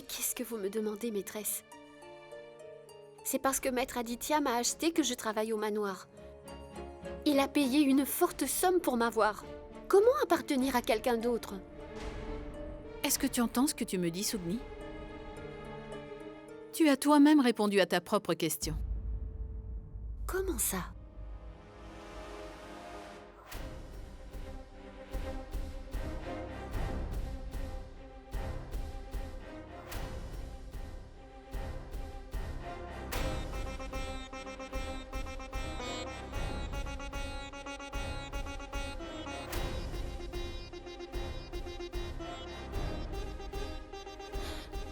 Qu'est-ce que vous me demandez, maîtresse? C'est parce que Maître Aditya m'a acheté que je travaille au manoir. Il a payé une forte somme pour m'avoir. Comment appartenir à quelqu'un d'autre? Est-ce que tu entends ce que tu me dis, Sugni? Tu as toi-même répondu à ta propre question. Comment ça?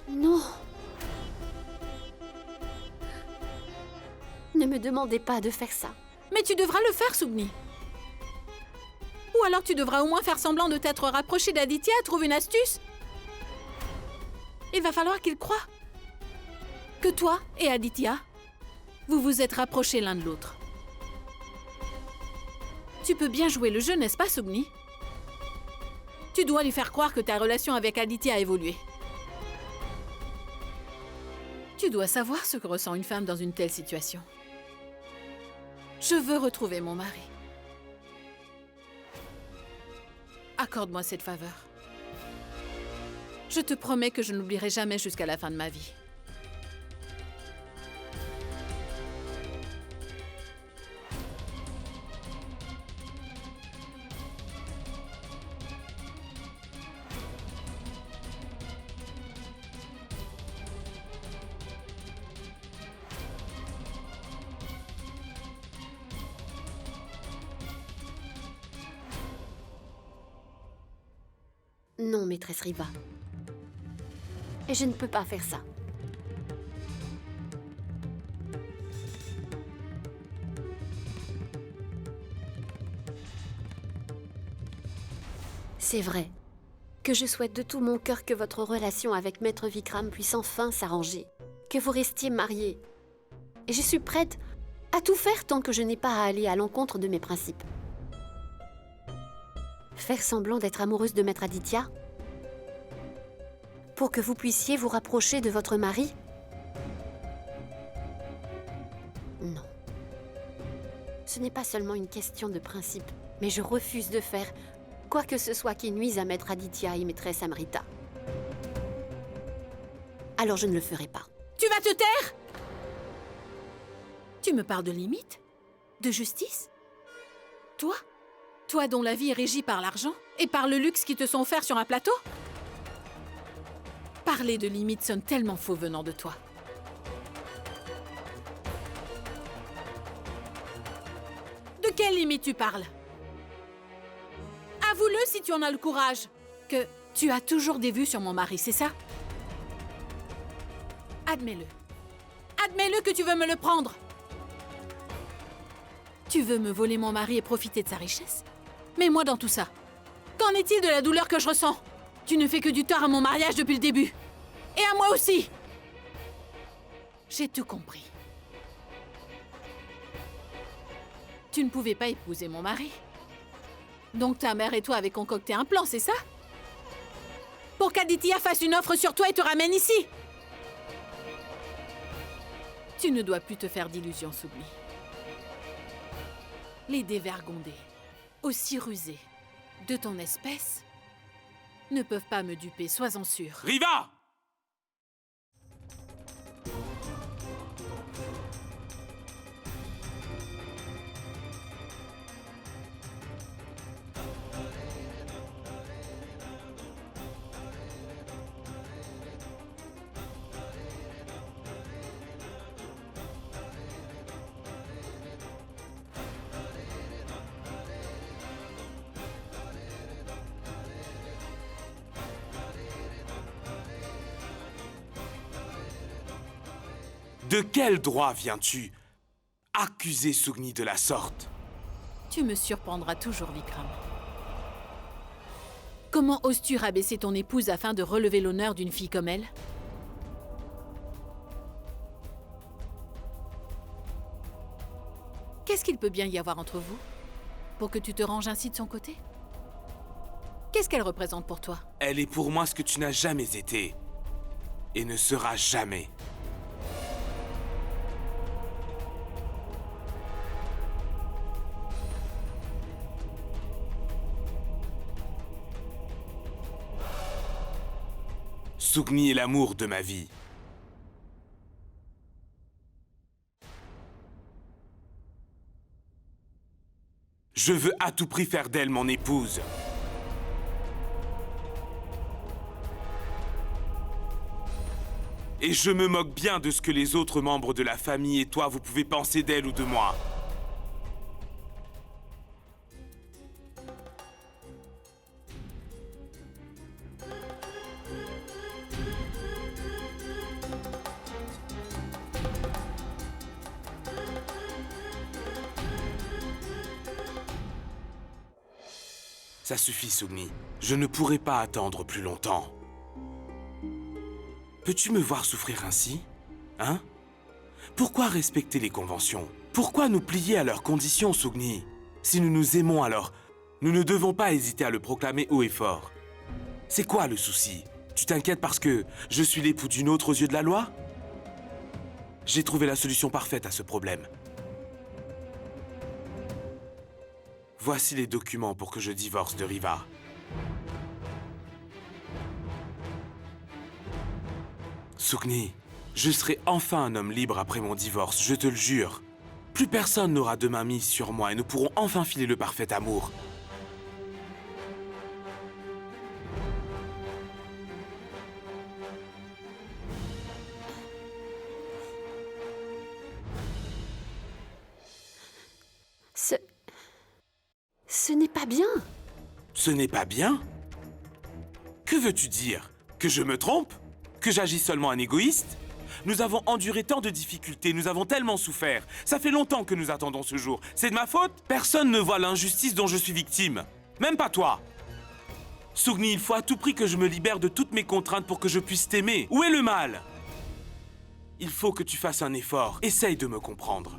Non! Ne me demandez pas de faire ça. Mais tu devras le faire, Sugni. Ou alors tu devras au moins faire semblant de t'être rapproché d'Aditya, trouve une astuce. Il va falloir qu'il croie que toi et Aditya, vous vous êtes rapprochés l'un de l'autre. Tu peux bien jouer le jeu, n'est-ce pas, Sugni? Tu dois lui faire croire que ta relation avec Aditya a évolué. Tu dois savoir ce que ressent une femme dans une telle situation. Je veux retrouver mon mari. Accorde-moi cette faveur. Je te promets que je n'oublierai jamais jusqu'à la fin de ma vie. Non, maîtresse Riva. Et je ne peux pas faire ça. C'est vrai que je souhaite de tout mon cœur que votre relation avec Maître Vikram puisse enfin s'arranger, que vous restiez mariés. Et je suis prête à tout faire tant que je n'ai pas à aller à l'encontre de mes principes. Faire semblant d'être amoureuse de Maître Aditya pour que vous puissiez vous rapprocher de votre mari? Non. Ce n'est pas seulement une question de principe, mais je refuse de faire quoi que ce soit qui nuise à Maître Aditya et maîtresse Amrita. Alors je ne le ferai pas. Tu vas te taire? Tu me parles de limites? De justice? Toi dont la vie est régie par l'argent et par le luxe qui te sont offerts sur un plateau? Parler de limites sonne tellement faux venant de toi. De quelle limite tu parles? Avoue-le si tu en as le courage. Que tu as toujours des vues sur mon mari, c'est ça? Admets-le. Admets-le que tu veux me le prendre. Tu veux me voler mon mari et profiter de sa richesse? Mais moi dans tout ça, qu'en est-il de la douleur que je ressens? Tu ne fais que du tort à mon mariage depuis le début. Et à moi aussi. J'ai tout compris. Tu ne pouvais pas épouser mon mari. Donc ta mère et toi avez concocté un plan, c'est ça? Pour qu'Aditya fasse une offre sur toi et te ramène ici. Tu ne dois plus te faire d'illusions, Sugni. Les dévergondés, aussi rusés, de ton espèce, ne peuvent pas me duper, sois-en sûr. Riva! De quel droit viens-tu accuser Sugni de la sorte? Tu me surprendras toujours, Vikram. Comment oses-tu rabaisser ton épouse afin de relever l'honneur d'une fille comme elle? Qu'est-ce qu'il peut bien y avoir entre vous pour que tu te ranges ainsi de son côté? Qu'est-ce qu'elle représente pour toi? Elle est pour moi ce que tu n'as jamais été. et ne sera jamais. Sugni est l'amour de ma vie. Je veux à tout prix faire d'elle mon épouse. Et je me moque bien de ce que les autres membres de la famille et toi, vous pouvez penser d'elle ou de moi. Ça suffit, Sugni. Je ne pourrai pas attendre plus longtemps. Peux-tu me voir souffrir ainsi? Hein? Pourquoi respecter les conventions? Pourquoi nous plier à leurs conditions, Sugni? Si nous nous aimons alors, nous ne devons pas hésiter à le proclamer haut et fort. C'est quoi le souci? Tu t'inquiètes parce que je suis l'époux d'une autre aux yeux de la loi? J'ai trouvé la solution parfaite à ce problème. Voici les documents pour que je divorce de Riva. Sugni, je serai enfin un homme libre après mon divorce, je te le jure. Plus personne n'aura de main mise sur moi et nous pourrons enfin filer le parfait amour. Ce n'est pas bien. Ce n'est pas bien? Que veux-tu dire? Que je me trompe? Que j'agis seulement en égoïste? Nous avons enduré tant de difficultés, nous avons tellement souffert. Ça fait longtemps que nous attendons ce jour. C'est de ma faute? Personne ne voit l'injustice dont je suis victime. Même pas toi. Sugni, il faut à tout prix que je me libère de toutes mes contraintes pour que je puisse t'aimer. Où est le mal? Il faut que tu fasses un effort. Essaye de me comprendre.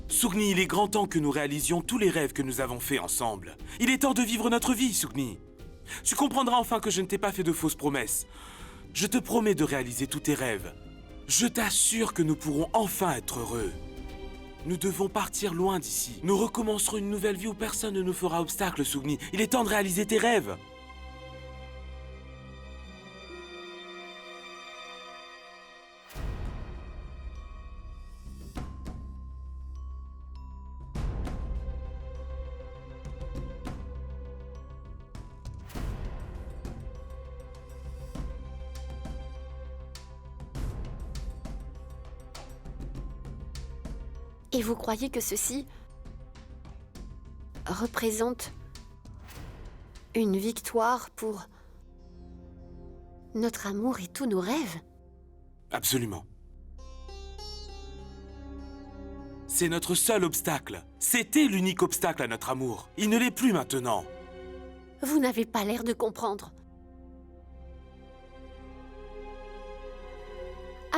Sugni, il est grand temps que nous réalisions tous les rêves que nous avons faits ensemble. Il est temps de vivre notre vie, Sugni. Tu comprendras enfin que je ne t'ai pas fait de fausses promesses. Je te promets de réaliser tous tes rêves. Je t'assure que nous pourrons enfin être heureux. Nous devons partir loin d'ici. Nous recommencerons une nouvelle vie où personne ne nous fera obstacle, Sugni. Il est temps de réaliser tes rêves. Et vous croyez que ceci représente une victoire pour notre amour et tous nos rêves? Absolument. C'est notre seul obstacle. C'était l'unique obstacle à notre amour. Il ne l'est plus maintenant. Vous n'avez pas l'air de comprendre.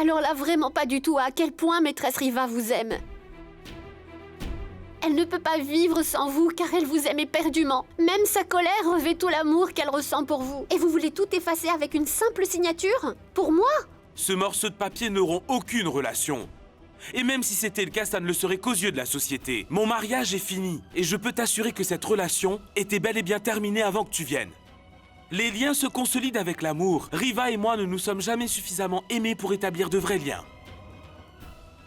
Alors là, vraiment pas du tout à quel point maîtresse Riva vous aime. Elle ne peut pas vivre sans vous car elle vous aime éperdument. Même sa colère revêt tout l'amour qu'elle ressent pour vous. Et vous voulez tout effacer avec une simple signature? Pour moi? Ce morceau de papier n'auront aucune relation. Et même si c'était le cas, ça ne le serait qu'aux yeux de la société. Mon mariage est fini. Et je peux t'assurer que cette relation était bel et bien terminée avant que tu viennes. Les liens se consolident avec l'amour. Riva et moi ne nous sommes jamais suffisamment aimés pour établir de vrais liens.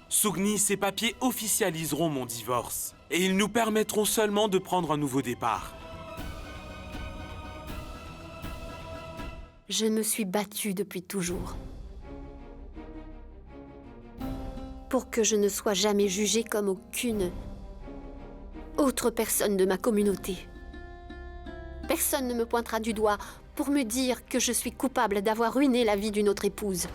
Sugni, ces papiers officialiseront mon divorce. Et ils nous permettront seulement de prendre un nouveau départ. Je me suis battue depuis toujours. Pour que je ne sois jamais jugée comme aucune autre personne de ma communauté. Personne ne me pointera du doigt pour me dire que je suis coupable d'avoir ruiné la vie d'une autre épouse.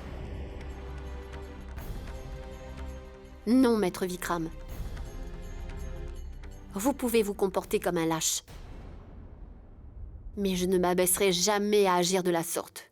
Non, maître Vikram. Vous pouvez vous comporter comme un lâche. Mais je ne m'abaisserai jamais à agir de la sorte.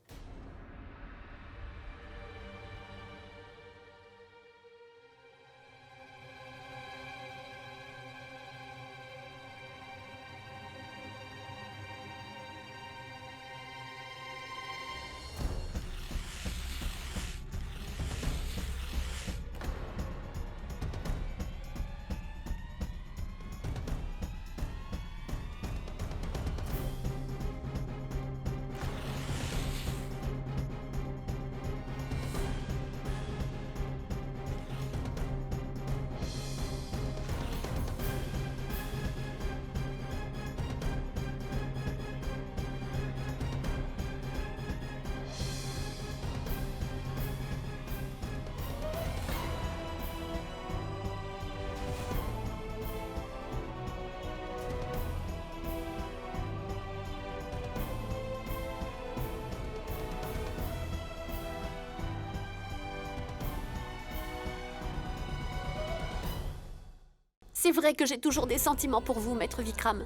C'est vrai que j'ai toujours des sentiments pour vous, maître Vikram.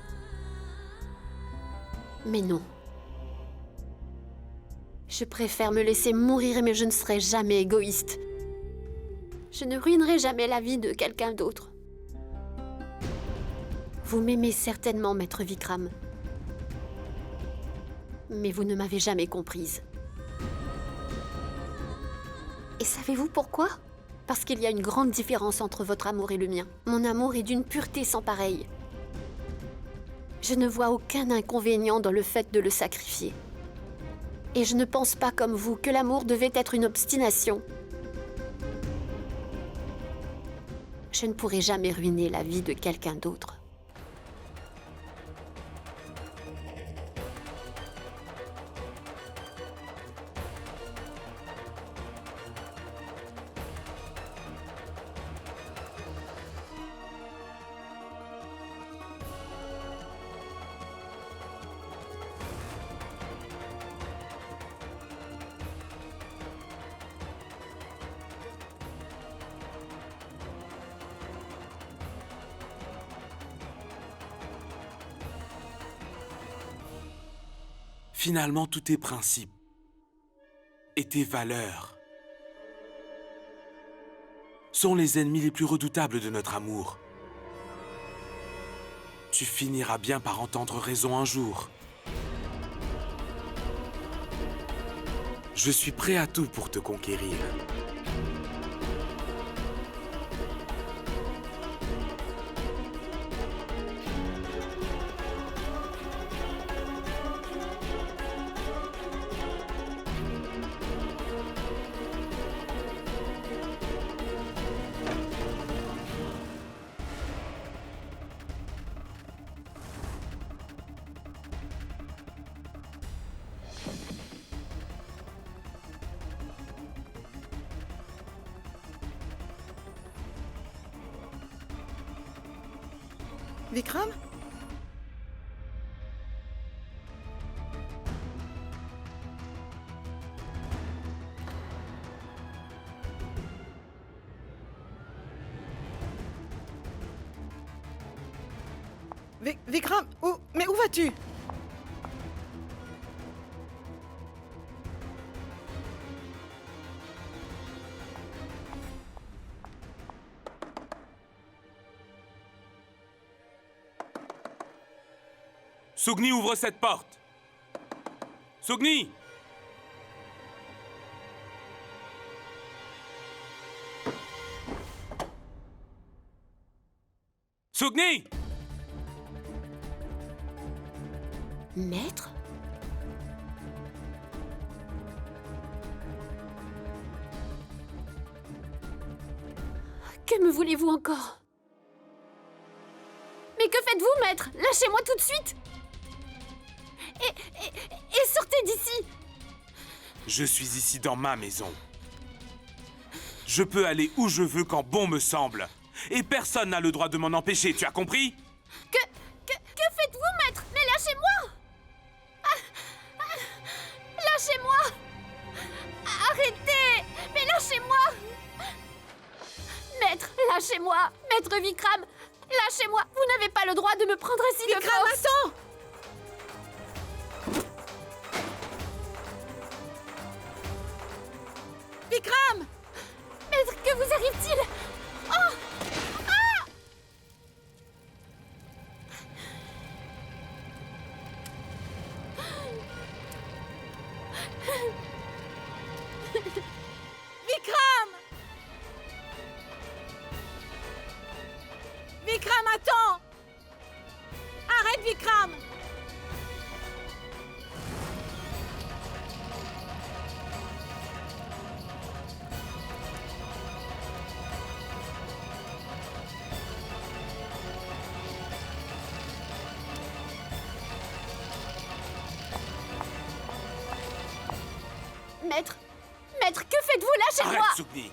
Mais non. Je préfère me laisser mourir, mais je ne serai jamais égoïste. Je ne ruinerai jamais la vie de quelqu'un d'autre. Vous m'aimez certainement, maître Vikram. Mais vous ne m'avez jamais comprise. Et savez-vous pourquoi ? Parce qu'il y a une grande différence entre votre amour et le mien. Mon amour est d'une pureté sans pareille. Je ne vois aucun inconvénient dans le fait de le sacrifier. Et je ne pense pas comme vous que l'amour devait être une obstination. Je ne pourrai jamais ruiner la vie de quelqu'un d'autre. Finalement, tous tes principes et tes valeurs sont les ennemis les plus redoutables de notre amour. Tu finiras bien par entendre raison un jour. Je suis prêt à tout pour te conquérir. Vikram? Vikram, mais où vas-tu? Sugni, ouvre cette porte. Sugni! Sugni! Maître ? Que me voulez-vous encore ? Mais que faites-vous, maître ? Lâchez-moi tout de suite ! Et sortez d'ici! Je suis ici dans ma maison. Je peux aller où je veux quand bon me semble. Et personne n'a le droit de m'en empêcher, tu as compris? Que faites-vous, maître? Mais lâchez-moi! Lâchez-moi! Arrêtez! Mais lâchez-moi! Maître, lâchez-moi! Maître Vikram, lâchez-moi! Vous n'avez pas le droit de me prendre ainsi de Vikram, force! attends! Vikram! Maître, que vous arrive-t-il? Oh! Ah! Vikram! Vikram, attends! Arrête, Vikram! Maître, que faites-vous? Lâchez-moi! Arrête, Sugni!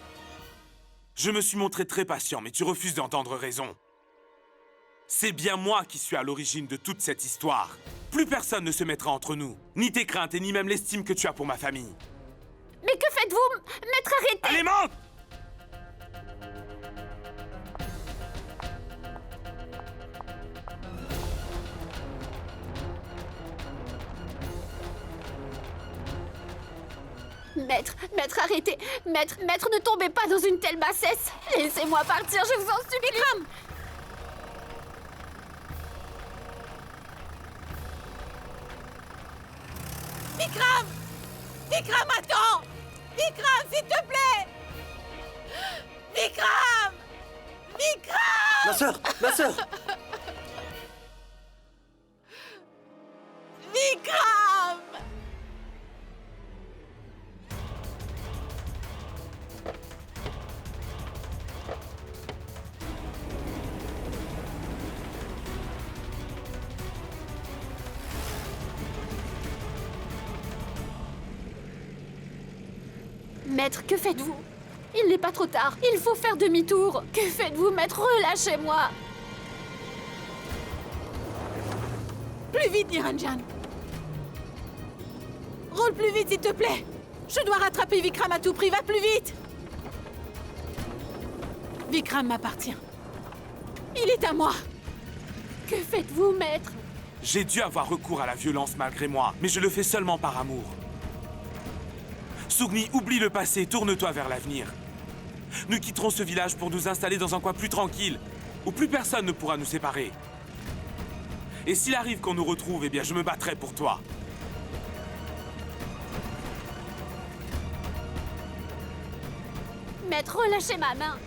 Je me suis montré très patient, mais tu refuses d'entendre raison. C'est bien moi qui suis à l'origine de toute cette histoire. Plus personne ne se mettra entre nous. Ni tes craintes et ni même l'estime que tu as pour ma famille. Mais que faites-vous? Maître, arrêtez! Allez, monte! Maître, arrêtez. Maître, ne tombez pas dans une telle bassesse. Laissez-moi partir, je vous en supplie. Vikram! Vikram! Vikram, attends! Vikram, s'il te plaît! Vikram! Vikram! Ma sœur! Ma sœur! Vikram! Maître, que faites-vous? Il n'est pas trop tard. Il faut faire demi-tour. Que faites-vous, maître? Relâchez-moi. Plus vite, Niranjan! Roule plus vite, s'il te plaît! Je dois rattraper Vikram à tout prix, va plus vite! Vikram m'appartient. Il est à moi! Que faites-vous, maître? J'ai dû avoir recours à la violence malgré moi, mais je le fais seulement par amour. Sugni, oublie le passé, tourne-toi vers l'avenir. Nous quitterons ce village pour nous installer dans un coin plus tranquille, où plus personne ne pourra nous séparer. Et s'il arrive qu'on nous retrouve, eh bien je me battrai pour toi. Maître, relâchez ma main.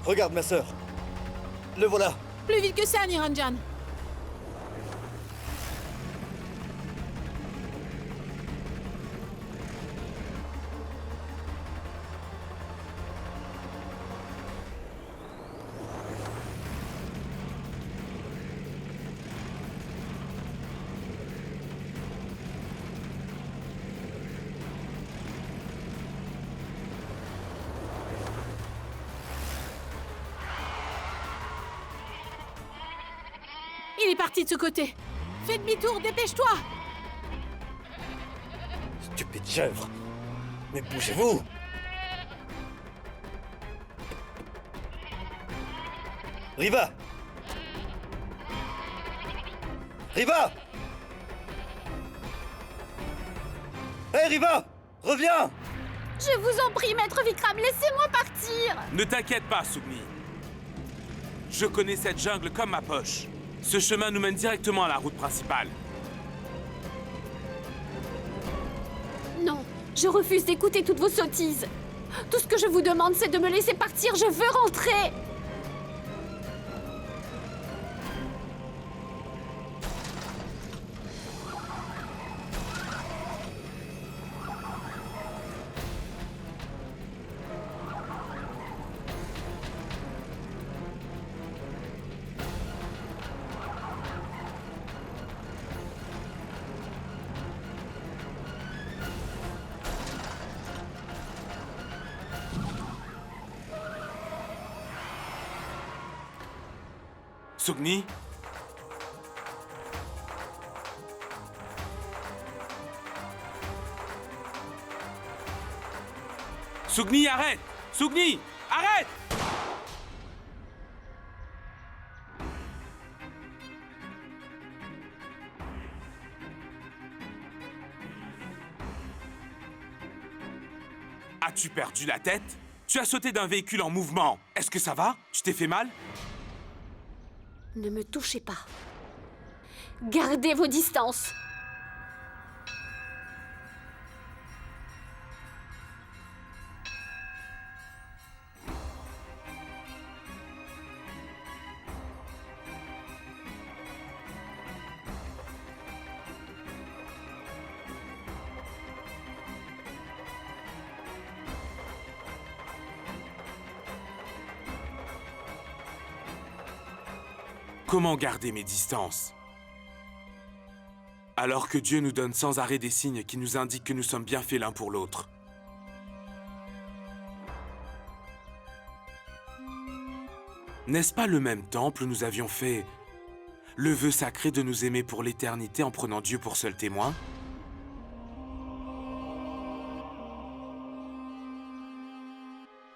Regarde, ma sœur. Le voilà. Plus vite que ça, Niranjan! Il est parti de ce côté! Fais demi-tour, dépêche-toi! Stupide chèvre. Mais bougez-vous. Riva! Riva! Hé, Riva! Reviens! Je vous en prie, maître Vikram, laissez-moi partir. Ne t'inquiète pas, Sugni. Je connais cette jungle comme ma poche. Ce chemin nous mène directement à la route principale. Non, je refuse d'écouter toutes vos sottises. Tout ce que je vous demande, c'est de me laisser partir. Je veux rentrer. Sugni? Sugni, arrête! Sugni, arrête! As-tu perdu la tête? Tu as sauté d'un véhicule en mouvement. Est-ce que ça va? Tu t'es fait mal? Ne me touchez pas. Gardez vos distances. Comment garder mes distances? Alors que Dieu nous donne sans arrêt des signes qui nous indiquent que nous sommes bien faits l'un pour l'autre. N'est-ce pas le même temple où nous avions fait Le vœu sacré de nous aimer pour l'éternité en prenant Dieu pour seul témoin?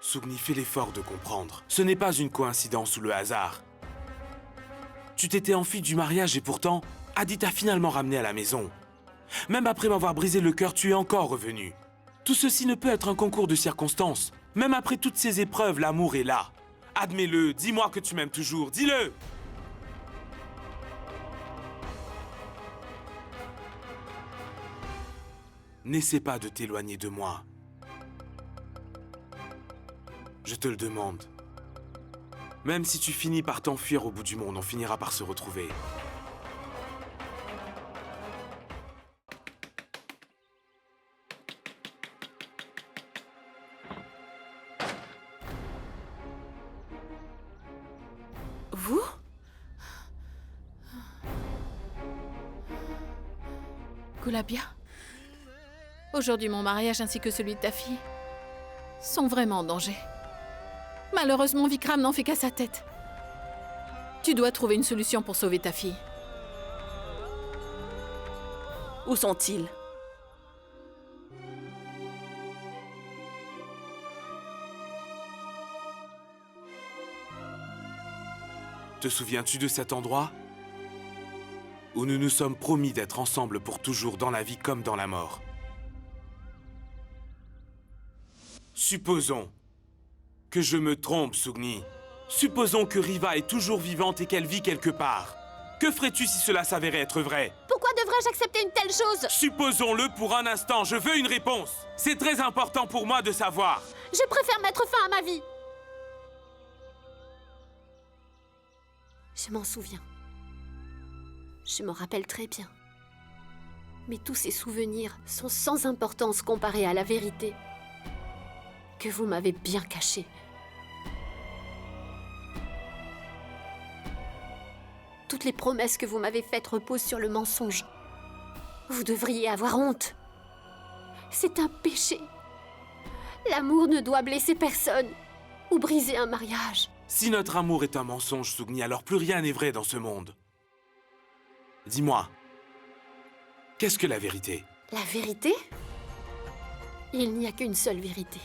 Sugni, fais l'effort de comprendre. Ce n'est pas une coïncidence ou le hasard. Tu t'étais enfui du mariage et pourtant, Adi t'a finalement ramené à la maison. Même après m'avoir brisé le cœur, tu es encore revenu. Tout ceci ne peut être un concours de circonstances. Même après toutes ces épreuves, l'amour est là. Admets-le, dis-moi que tu m'aimes toujours, dis-le! N'essaie pas de t'éloigner de moi. Je te le demande. Même si tu finis par t'enfuir au bout du monde, on finira par se retrouver. Vous? Gulabia? Aujourd'hui, mon mariage ainsi que celui de ta fille sont vraiment en danger. Malheureusement, Vikram n'en fait qu'à sa tête. Tu dois trouver une solution pour sauver ta fille. Où sont-ils? Te souviens-tu de cet endroit où nous nous sommes promis d'être ensemble pour toujours dans la vie comme dans la mort? Supposons que je me trompe, Sugni. Supposons que Riva est toujours vivante et qu'elle vit quelque part. Que ferais-tu si cela s'avérait être vrai? Pourquoi devrais-je accepter une telle chose? Supposons-le pour un instant, je veux une réponse. C'est très important pour moi de savoir. Je préfère mettre fin à ma vie. Je m'en souviens. Je m'en rappelle très bien. Mais tous ces souvenirs sont sans importance comparés à la vérité que vous m'avez bien cachée. Toutes les promesses que vous m'avez faites reposent sur le mensonge. Vous devriez avoir honte. C'est un péché. L'amour ne doit blesser personne ou briser un mariage. Si notre amour est un mensonge, Sugni, alors plus rien n'est vrai dans ce monde. Dis-moi, qu'est-ce que la vérité? La vérité? Il n'y a qu'une seule vérité.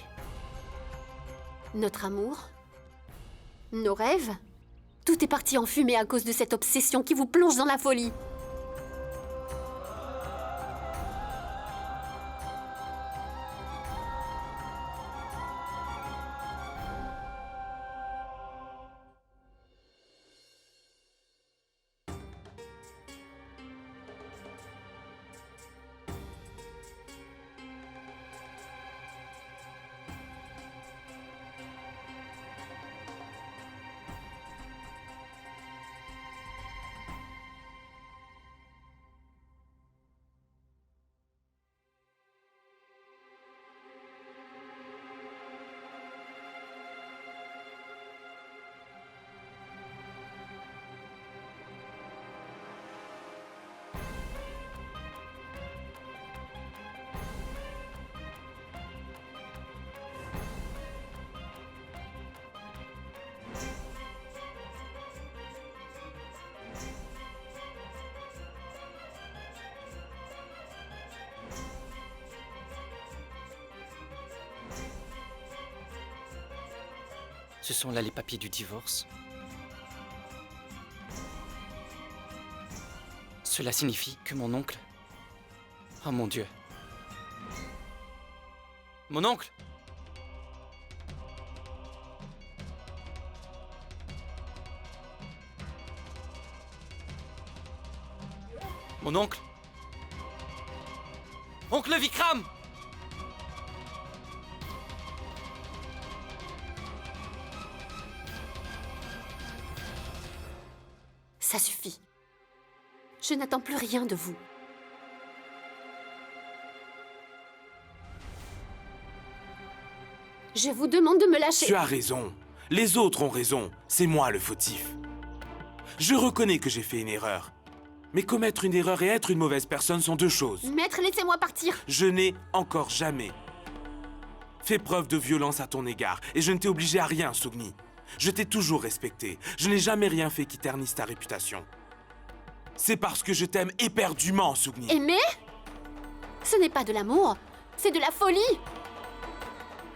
Notre amour, nos rêves, tout est parti en fumée à cause de cette obsession qui vous plonge dans la folie. Ce sont là les papiers du divorce. Cela signifie que mon oncle... Oh mon Dieu. Mon oncle! Mon oncle! Oncle Vikram! Ça suffit. Je n'attends plus rien de vous. Je vous demande de me lâcher. Tu as raison. Les autres ont raison. C'est moi le fautif. Je reconnais que j'ai fait une erreur. Mais commettre une erreur et être une mauvaise personne sont deux choses. Maître, laissez-moi partir. Je n'ai encore jamais fait preuve de violence à ton égard. Et je ne t'ai obligé à rien, Sugni. Je t'ai toujours respecté. Je n'ai jamais rien fait qui ternisse ta réputation. C'est parce que je t'aime éperdument, Sugni. Aimer? Ce n'est pas de l'amour, c'est de la folie.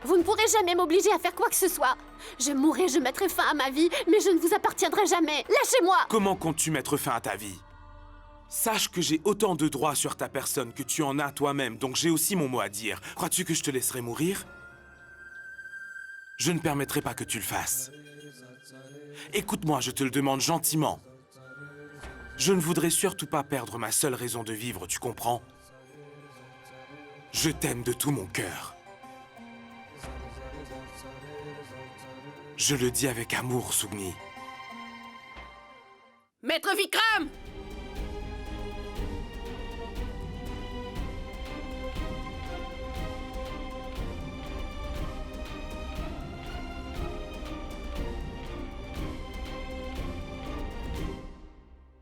Vous ne pourrez jamais m'obliger à faire quoi que ce soit. Je mourrai, je mettrai fin à ma vie, mais je ne vous appartiendrai jamais. Lâchez-moi! Comment comptes-tu mettre fin à ta vie? Sache que j'ai autant de droits sur ta personne que tu en as toi-même, donc j'ai aussi mon mot à dire. Crois-tu que je te laisserai mourir? Je ne permettrai pas que tu le fasses. Écoute-moi, je te le demande gentiment. Je ne voudrais surtout pas perdre ma seule raison de vivre, tu comprends? Je t'aime de tout mon cœur. Je le dis avec amour, Sugni. Maître Vikram!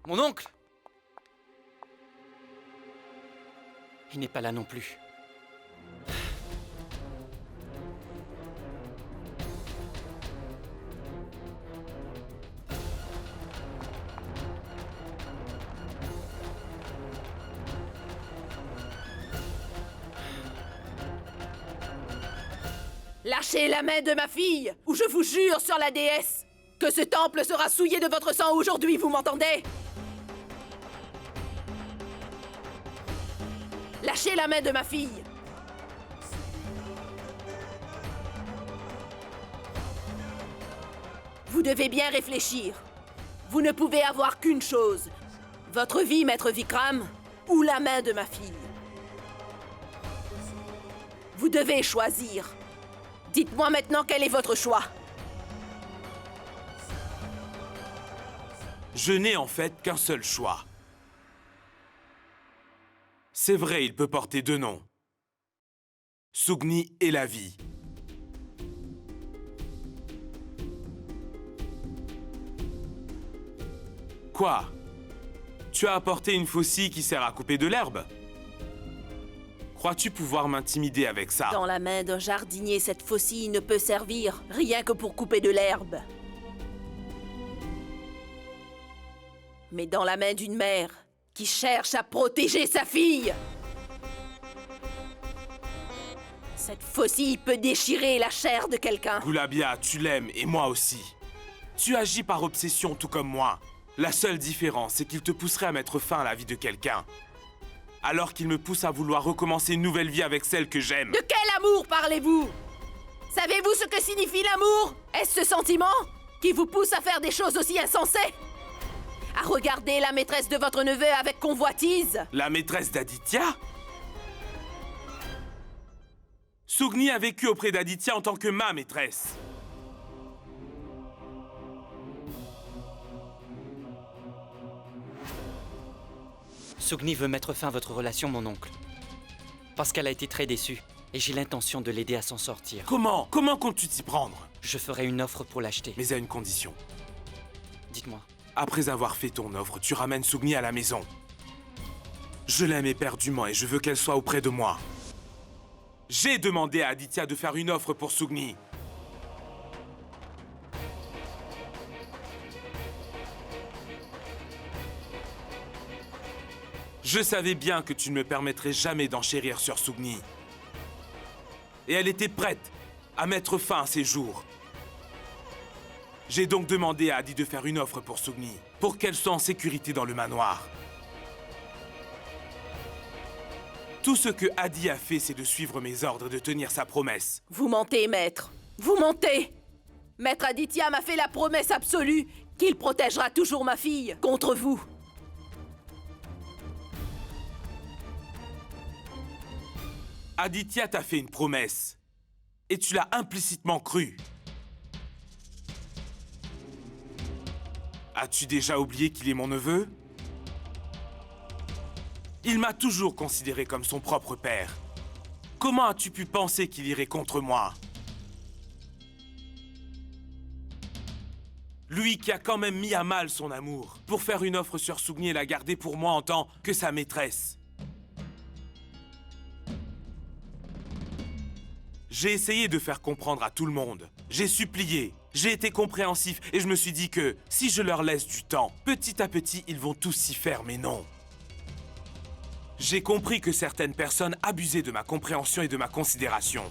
Mon oncle! Il n'est pas là non plus. Lâchez la main de ma fille, ou je vous jure sur la déesse que ce temple sera souillé de votre sang aujourd'hui, vous m'entendez? Lâchez la main de ma fille. Vous devez bien réfléchir. Vous ne pouvez avoir qu'une chose. Votre vie, Maître Vikram, ou la main de ma fille. Vous devez choisir. Dites-moi maintenant quel est votre choix. Je n'ai en fait qu'un seul choix. C'est vrai, il peut porter deux noms. Sugni et la vie. Quoi? Tu as apporté une faucille qui sert à couper de l'herbe? Crois-tu pouvoir m'intimider avec ça? Dans la main d'un jardinier, cette faucille ne peut servir rien que pour couper de l'herbe. Mais dans la main d'une mère qui cherche à protéger sa fille, cette faucille peut déchirer la chair de quelqu'un. Gulabia, tu l'aimes et moi aussi. Tu agis par obsession tout comme moi. La seule différence, c'est qu'il te pousserait à mettre fin à la vie de quelqu'un. Alors qu'il me pousse à vouloir recommencer une nouvelle vie avec celle que j'aime. De quel amour parlez-vous? Savez-vous ce que signifie l'amour? Est-ce ce sentiment qui vous pousse à faire des choses aussi insensées? À regarder la maîtresse de votre neveu avec convoitise? La maîtresse d'Aditya? Sugni a vécu auprès d'Aditya en tant que ma maîtresse. Sugni veut mettre fin à votre relation, mon oncle. Parce qu'elle a été très déçue, et j'ai l'intention de l'aider à s'en sortir. Comment? Comment comptes-tu t'y prendre? Je ferai une offre pour l'acheter. Mais à une condition. Dites-moi. Après avoir fait ton offre, tu ramènes Sugni à la maison. Je l'aime éperdument et je veux qu'elle soit auprès de moi. J'ai demandé à Aditya de faire une offre pour Sugni. Je savais bien que tu ne me permettrais jamais d'enchérir sur Sugni. Et elle était prête à mettre fin à ses jours. J'ai donc demandé à Adi de faire une offre pour Sugni, pour qu'elle soit en sécurité dans le manoir. Tout ce que Adi a fait, c'est de suivre mes ordres et de tenir sa promesse. Vous mentez, maître. Vous mentez. Maître Aditya m'a fait la promesse absolue qu'il protégera toujours ma fille contre vous. Aditya t'a fait une promesse. Et tu l'as implicitement cru. As-tu déjà oublié qu'il est mon neveu? Il m'a toujours considéré comme son propre père. Comment as-tu pu penser qu'il irait contre moi? Lui qui a quand même mis à mal son amour pour faire une offre sur Sugni et la garder pour moi en tant que sa maîtresse. J'ai essayé de faire comprendre à tout le monde. J'ai supplié. J'ai été compréhensif et je me suis dit que si je leur laisse du temps, petit à petit, ils vont tous s'y faire, mais non. J'ai compris que certaines personnes abusaient de ma compréhension et de ma considération.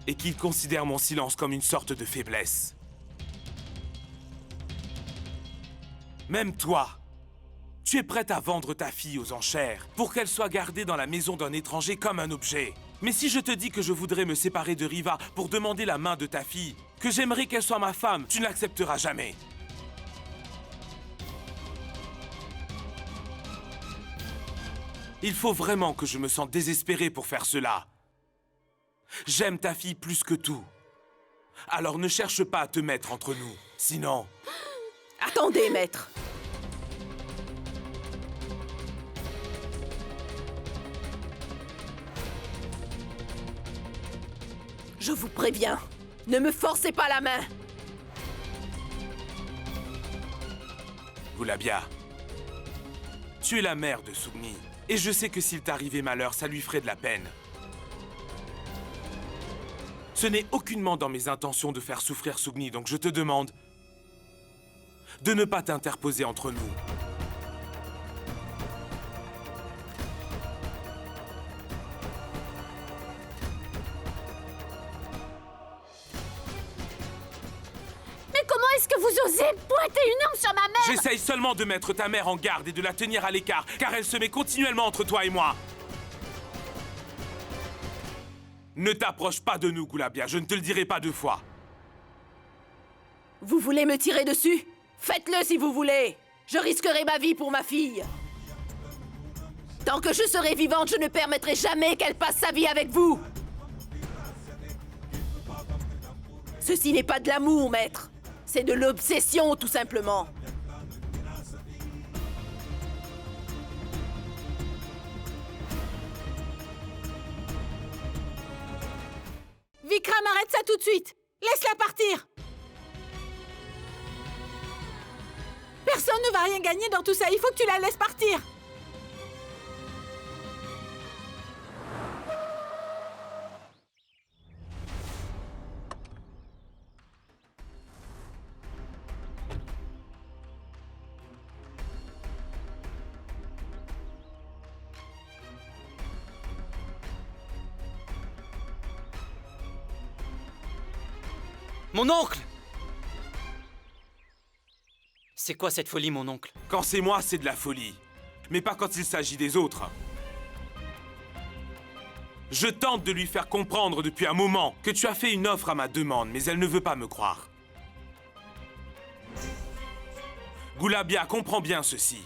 Et qu'ils considèrent mon silence comme une sorte de faiblesse. Même toi, tu es prête à vendre ta fille aux enchères pour qu'elle soit gardée dans la maison d'un étranger comme un objet. Mais si je te dis que je voudrais me séparer de Riva pour demander la main de ta fille, que j'aimerais qu'elle soit ma femme, tu ne l'accepteras jamais. Il faut vraiment que je me sente désespéré pour faire cela. J'aime ta fille plus que tout. Alors ne cherche pas à te mettre entre nous, sinon... Attendez, maître. Je vous préviens, ne me forcez pas la main. Gulabia, tu es la mère de Sugni. Et je sais que s'il t'arrivait malheur, ça lui ferait de la peine. Ce n'est aucunement dans mes intentions de faire souffrir Sugni, donc je te demande de ne pas t'interposer entre nous. Mais comment est-ce que vous osez pointer une arme sur ma mère? J'essaye seulement de mettre ta mère en garde et de la tenir à l'écart, car elle se met continuellement entre toi et moi. Ne t'approche pas de nous, Gulabia, je ne te le dirai pas 2 fois. Vous voulez me tirer dessus? Faites-le si vous voulez. Je risquerai ma vie pour ma fille. Tant que je serai vivante, je ne permettrai jamais qu'elle passe sa vie avec vous. Ceci n'est pas de l'amour, maître. C'est de l'obsession, tout simplement. Vikram, arrête ça tout de suite! Laisse-la partir! Personne ne va rien gagner dans tout ça, il faut que tu la laisses partir! Mon oncle! C'est quoi cette folie, mon oncle? Quand c'est moi, c'est de la folie. Mais pas quand il s'agit des autres. Je tente de lui faire comprendre depuis un moment que tu as fait une offre à ma demande, mais elle ne veut pas me croire. Gulabia, comprends bien ceci.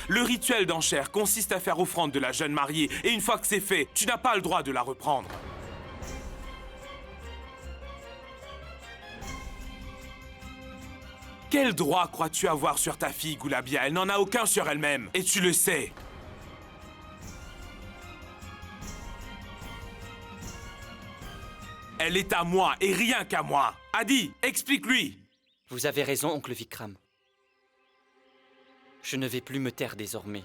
Le rituel d'enchère consiste à faire offrande de la jeune mariée, et une fois que c'est fait, tu n'as pas le droit de la reprendre. Quel droit crois-tu avoir sur ta fille, Gulabia? Elle n'en a aucun sur elle-même, et tu le sais. Elle est à moi, et rien qu'à moi. Adi, explique-lui. Vous avez raison, oncle Vikram. Je ne vais plus me taire désormais.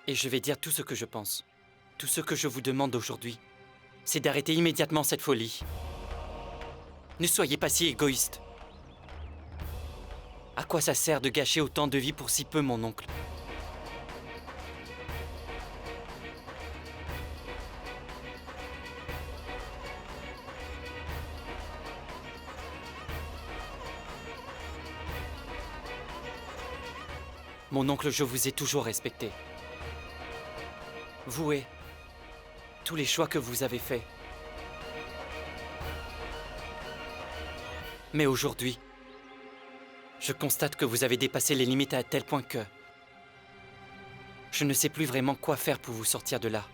Et je vais dire tout ce que je pense. Tout ce que je vous demande aujourd'hui, c'est d'arrêter immédiatement cette folie. Ne soyez pas si égoïste. À quoi ça sert de gâcher autant de vie pour si peu, mon oncle? Mon oncle, je vous ai toujours respecté. Vous et tous les choix que vous avez faits. Mais aujourd'hui, je constate que vous avez dépassé les limites à tel point que je ne sais plus vraiment quoi faire pour vous sortir de là.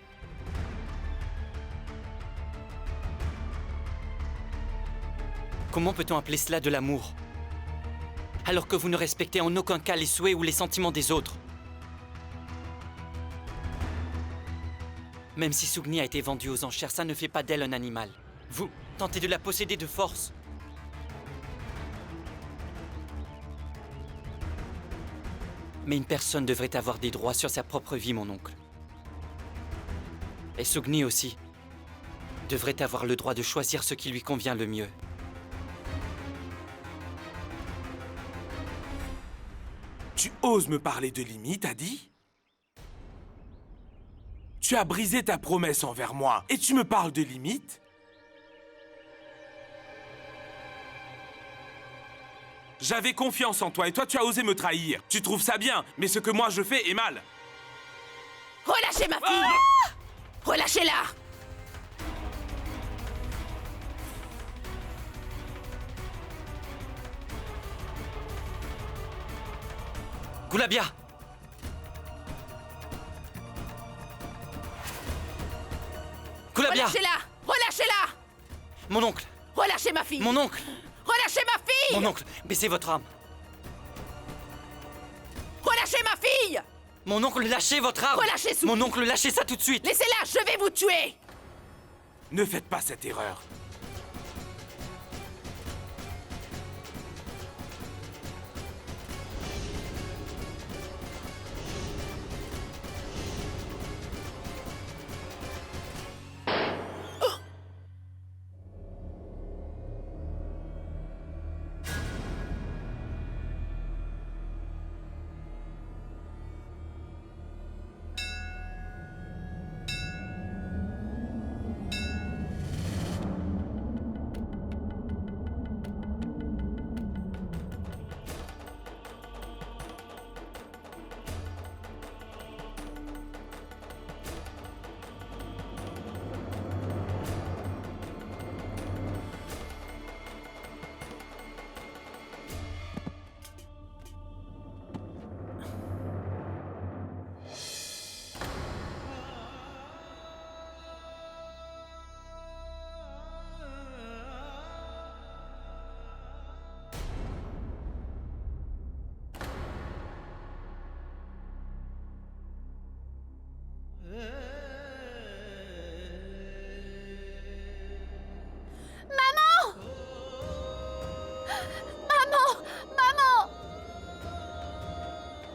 Comment peut-on appeler cela de l'amour, alors que vous ne respectez en aucun cas les souhaits ou les sentiments des autres? Même si Sugni a été vendue aux enchères, ça ne fait pas d'elle un animal. Vous tentez de la posséder de force. Mais une personne devrait avoir des droits sur sa propre vie, mon oncle. Et Sugni aussi. devrait avoir le droit de choisir ce qui lui convient le mieux. Tu oses me parler de limites, Adi? Tu as brisé ta promesse envers moi et tu me parles de limites? J'avais confiance en toi et toi tu as osé me trahir. Tu trouves ça bien, mais ce que moi je fais est mal. Relâchez ma fille! Relâchez-la! Goulabia! Goulabia! Relâchez-la! Relâchez-la! Mon oncle! Relâchez ma fille! Mon oncle! Relâchez ma fille! Mon oncle! Baissez votre arme! Relâchez ma fille! Mon oncle, lâchez votre arme! Relâchez Sougni! Mon oncle, lâchez ça tout de suite! Laissez-la, je vais vous tuer! Ne faites pas cette erreur.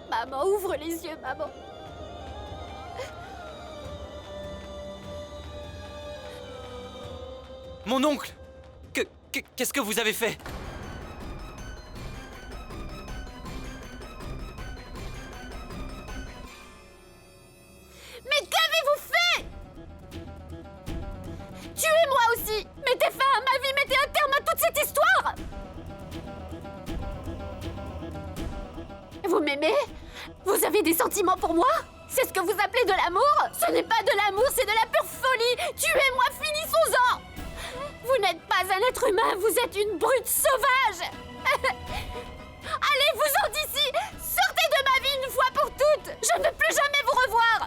Maman, ouvre les yeux, maman. Mon oncle! Qu'est-ce que vous avez fait? Mais qu'avez-vous fait? Tuez-moi aussi! Mettez fin à ma vie, mettez un terme à toute cette histoire! Vous m'aimez? Vous avez des sentiments pour moi? C'est ce que vous appelez de l'amour? Ce n'est pas de l'amour, c'est de la pure folie! Tuez-moi, finissons-en! Vous n'êtes pas un être humain, vous êtes une brute sauvage! Allez-vous-en d'ici! Sortez de ma vie une fois pour toutes! Je ne veux plus jamais vous revoir!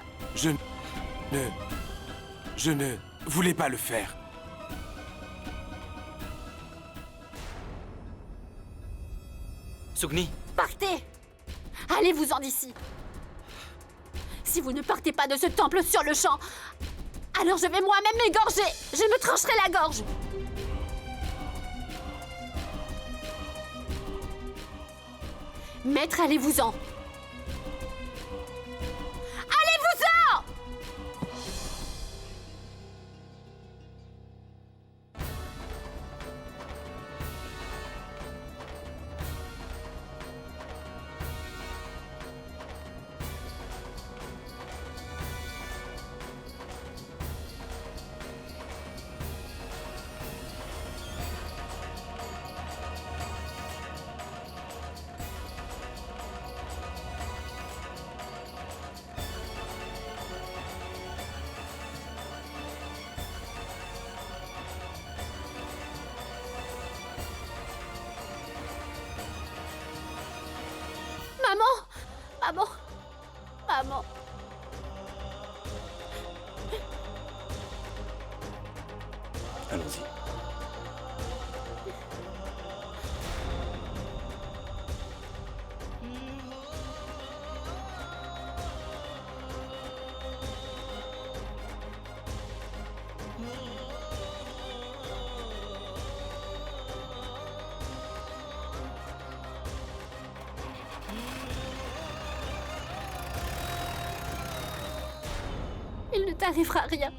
Je ne voulais pas le faire. Sougni? Partez! Allez-vous-en d'ici! Si vous ne partez pas de ce temple sur le champ, alors je vais moi-même m'égorger! Je me trancherai la gorge! Maître, allez-vous-en! Allez-vous-en! Maman! Maman! Allons-y. Il ne t'arrivera rien.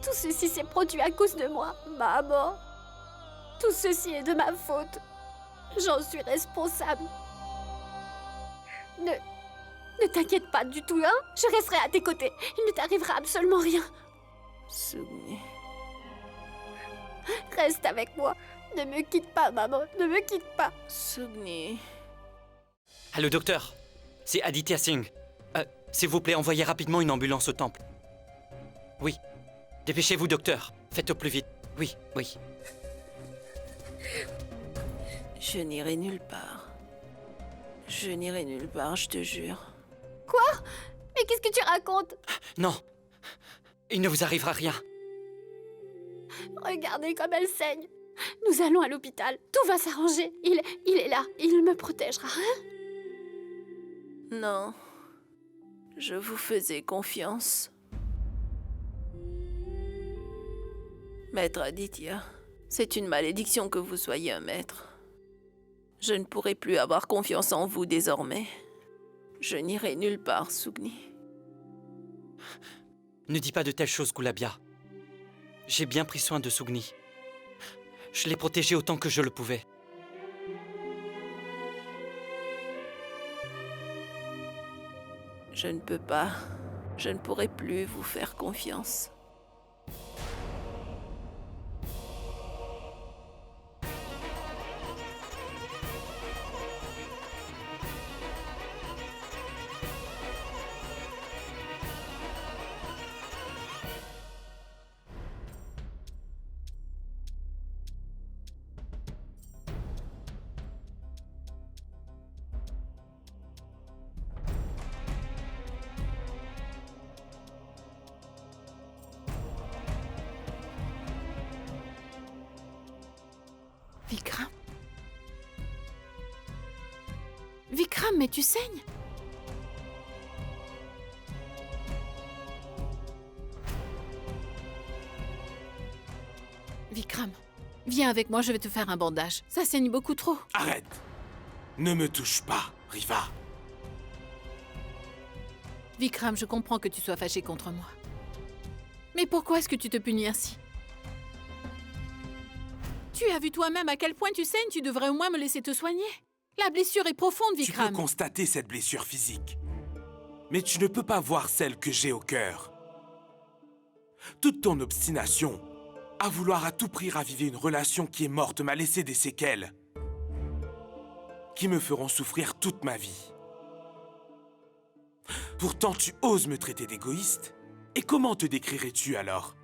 Tout ceci s'est produit à cause de moi, maman. Tout ceci est de ma faute. J'en suis responsable. Ne t'inquiète pas du tout, hein? Je resterai à tes côtés. Il ne t'arrivera absolument rien. Sugni. Reste avec moi. Ne me quitte pas, maman. Ne me quitte pas. Sugni. Allô, docteur. C'est Aditya Singh. S'il vous plaît, envoyez rapidement une ambulance au temple. Oui. Dépêchez-vous, docteur. Faites au plus vite. Oui, oui. Je n'irai nulle part. Je n'irai nulle part, je te jure. Quoi? Mais qu'est-ce que tu racontes? Non. Il ne vous arrivera rien. Regardez comme elle saigne. Nous allons à l'hôpital. Tout va s'arranger. Il est là. Il me protégera. Hein? Non. Je vous faisais confiance. Maître Aditya, c'est une malédiction que vous soyez un maître. Je ne pourrai plus avoir confiance en vous désormais. Je n'irai nulle part, Sugni. Ne dis pas de telles choses, Gulabia. J'ai bien pris soin de Sugni. Je l'ai protégé autant que je le pouvais. Je ne peux pas. Je ne pourrai plus vous faire confiance. Vikram? Vikram, mais tu saignes? Vikram, viens avec moi, je vais te faire un bandage. Ça saigne beaucoup trop. Arrête! Ne me touche pas, Riva. Vikram, je comprends que tu sois fâché contre moi. Mais pourquoi est-ce que tu te punis ainsi? Tu as vu toi-même à quel point tu saignes, tu devrais au moins me laisser te soigner. La blessure est profonde, Tu Vikram. peux constater cette blessure physique, mais tu ne peux pas voir celle que j'ai au cœur. Toute ton obstination à vouloir à tout prix raviver une relation qui est morte m'a laissé des séquelles qui me feront souffrir toute ma vie. Pourtant, tu oses me traiter d'égoïste. Et comment te décrirais-tu alors?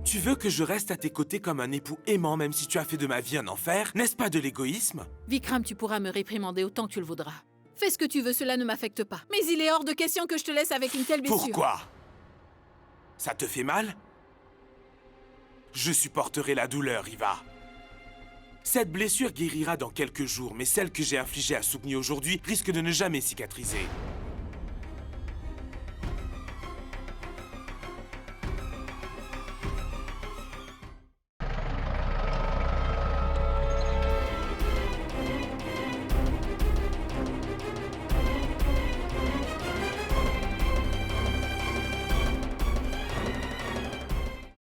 Tu veux que je reste à tes côtés comme un époux aimant même si tu as fait de ma vie un enfer? N'est-ce pas de l'égoïsme? Vikram, tu pourras me réprimander autant que tu le voudras. Fais ce que tu veux, cela ne m'affecte pas. Mais il est hors de question que je te laisse avec une telle blessure. Pourquoi? Ça te fait mal? Je supporterai la douleur, Riva. Cette blessure guérira dans quelques jours, mais celle que j'ai infligée à Sugni aujourd'hui risque de ne jamais cicatriser.